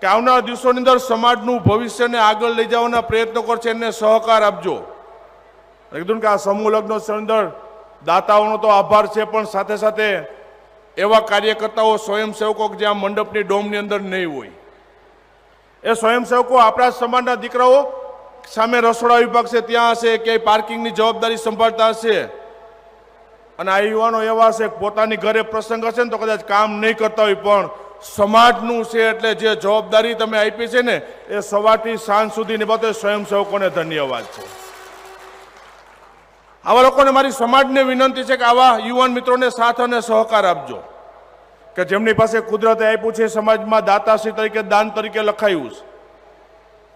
કે આવનારા દિવસોની અંદર સમાજનું ભવિષ્યને આગળ લઈ જવાના પ્રયત્નો કરશે, એને સહકાર આપજો. કીધું કે આ સમૂહ લગ્નોત્સવ અંદર દાતાઓનો તો આભાર છે, પણ સાથે સાથે એવા કાર્યકર્તાઓ, સ્વયંસેવકો કે જ્યાં મંડપની ડોમની અંદર નહીં હોય, એ સ્વયંસેવકો આપણા સમાજના દીકરાઓ સામે રસોડા વિભાગ છે ત્યાં હશે, કે પાર્કિંગની જવાબદારી સંભાળતા હશે, અને આ યુવાનો એવા છે પોતાની ઘરે પ્રસંગ હશે ને તો કદાચ કામ નહીં કરતા હોય, પણ સમાજનું છે એટલે જે જવાબદારી તમે આપી છે ને એ સવારથી સાંજ સુધી નિભાવતા સ્વયંસેવકોને ધન્યવાદ છે. આવા લોકોને મારી સમાજને વિનંતી છે કે આવા યુવાન મિત્રોને સાથ અને સહકાર આપજો, કે જેમની પાસે કુદરતે આપ્યું છે, સમાજમાં દાતાશ્રી તરીકે, દાન તરીકે લખાયું છે.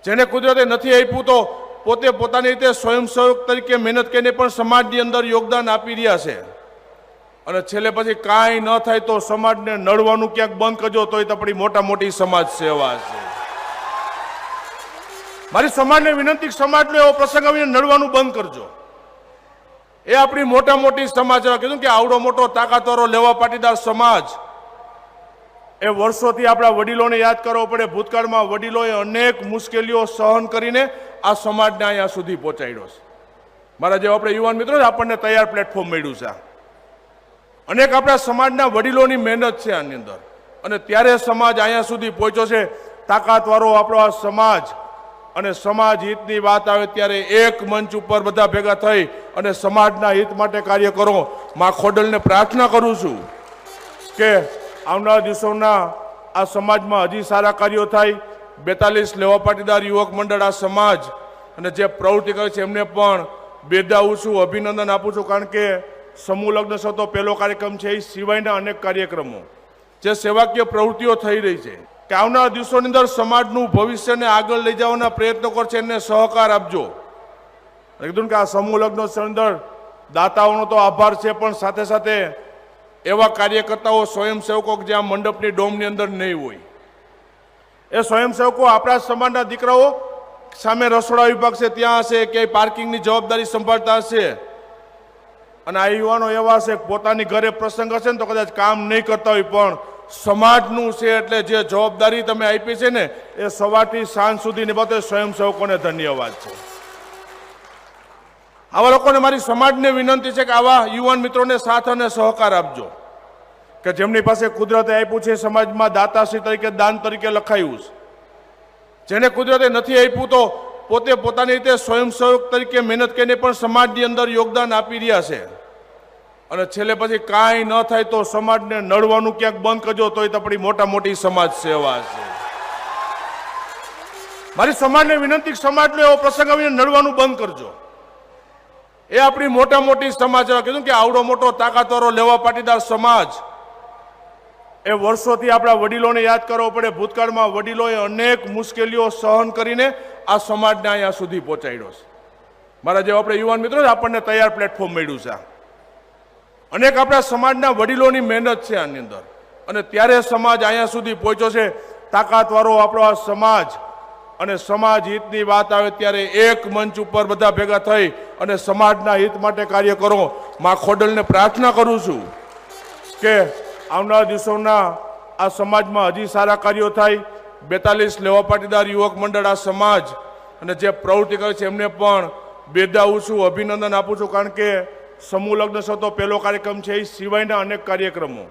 જેને કુદરતે નથી આપ્યું તો પોતે પોતાની રીતે સ્વયંસેવક તરીકે મહેનત કરીને પણ સમાજની અંદર યોગદાન આપી રહ્યા છે. અને છેલ્લે પછી કાંઈ ન થાય તો સમાજને નડવાનું ક્યાંક બંધ કરજો, તોય આપણી મોટા મોટી સમાજ સેવા છે. મારી સમાજને વિનંતી, સમાજનો એવો પ્રસંગ આવીને નડવાનું બંધ કરજો. એ આપણી મોટા મોટી સમાજ. કીધું કે આવડો મોટો તાકાતવાળો લેવા પાટીદાર સમાજ, એ વર્ષોથી આપણા વડીલોને યાદ કરવો પડે. ભૂતકાળમાં વડીલોએ અનેક મુશ્કેલીઓ સહન કરીને આ સમાજને અહીંયા સુધી પહોંચાડ્યો છે. મારા જેવા આપણે યુવાન મિત્રો આપણને તૈયાર પ્લેટફોર્મ મળ્યું છે. અનેક આપણા સમાજના વડીલોની મહેનત છે આની અંદર, અને ત્યારે સમાજ અહીંયા સુધી પહોંચ્યો છે. તાકાતવાળો આપણો આ સમાજ, અને સમાજ હિતની વાત આવે ત્યારે એક મંચ ઉપર બધા ભેગા થઈ અને સમાજના હિત માટે કાર્ય કરો. માં ખોડલને પ્રાર્થના કરું છું કે આવનારા દિવસોના આ સમાજમાં હજી સારા કાર્યો થાય. 42 લેવા પાટીદાર યુવક મંડળ આ સમાજ અને જે પ્રવૃત્તિ કરે છે એમને પણ બિરદાવું છું, અભિનંદન આપું છું. કારણ કે સમૂહ લગ્ન સો તો પહેલો કાર્યક્રમ છે, એ સિવાયના અનેક કાર્યક્રમો, જે સેવાકીય પ્રવૃત્તિઓ થઈ રહી છે, કે આવનારા દિવસોની અંદર સમાજનું ભવિષ્યને આગળ લઈ જવાના પ્રયત્નો કરશે, એને સહકાર આપજો. કીધું કે આ સમૂહ લગ્નોત્સવ અંદર દાતાઓનો તો આભાર છે, પણ સાથે સાથે એવા કાર્યકર્તાઓ, સ્વયંસેવકો કે જ્યાં મંડપની ડોમની અંદર નહીં હોય, એ સ્વયંસેવકો આપણા સમાજના દીકરાઓ સામે રસોડા વિભાગ છે ત્યાં હશે, કે પાર્કિંગની જવાબદારી સંભાળતા હશે, અને આ યુવાનો એવા છે પોતાની ઘરે પ્રસંગ હશે ને તો કદાચ કામ નહીં કરતા હોય, પણ સમાજનું છે એટલે જે જવાબદારી તમે આપી છે ને એ સવારથી સાંજ સુધી નિભાવતા સ્વયંસેવકોને ધન્યવાદ છે. આવા લોકોને મારી સમાજને વિનંતી છે કે આવા યુવાન મિત્રોને સાથ અને સહકાર આપજો, કે જેમની પાસે કુદરતે આપ્યું છે, સમાજમાં દાતાશ્રી તરીકે, દાન તરીકે લખાયું છે. જેને કુદરતે નથી આપ્યું તો પોતે પોતાની રીતે સ્વયંસેવક તરીકે મહેનત કરીને પણ સમાજની અંદર યોગદાન આપી રહ્યા છે. અને છેલ્લે પછી કાંઈ ન થાય તો સમાજને નડવાનું ક્યાંક બંધ કરજો, તોય આપણી મોટા મોટી સમાજ સેવા છે. મારી સમાજને વિનંતી, સમાજનો એવો પ્રસંગ આવીને નડવાનું બંધ કરજો. એ આપણી મોટા મોટી સમાજ. કીધું કે આવડો મોટો તાકાતવાળો લેવા પાટીદાર સમાજ, એ વર્ષોથી આપણા વડીલોને યાદ કરવો પડે. ભૂતકાળમાં વડીલોએ અનેક મુશ્કેલીઓ સહન કરીને આ સમાજને અહીંયા સુધી પહોંચાડ્યો છે. મારા જેવા આપણે યુવાન મિત્રો આપણને તૈયાર પ્લેટફોર્મ મળ્યું છે. અનેક આપણા સમાજના વડીલોની મહેનત છે આની અંદર, અને ત્યારે સમાજ અહીંયા સુધી પહોંચ્યો છે. તાકાતવાળો આપણો આ સમાજ, અને સમાજ હિતની વાત આવે ત્યારે એક મંચ ઉપર બધા ભેગા થઈ અને સમાજના હિત માટે કાર્ય કરો. માં ખોડલને પ્રાર્થના કરું છું કે આવનારા દિવસોના આ સમાજમાં હજી સારા કાર્યો થાય. 42 લેવા પાટીદાર યુવક મંડળ આ સમાજ અને જે પ્રવૃત્તિ કરે છે એમને પણ બિરદાવું છું, અભિનંદન આપું છું. કારણ કે સમૂહ લગ્ન સો તો પહેલો કાર્યક્રમ છે, એ સિવાયના અનેક કાર્યક્રમો,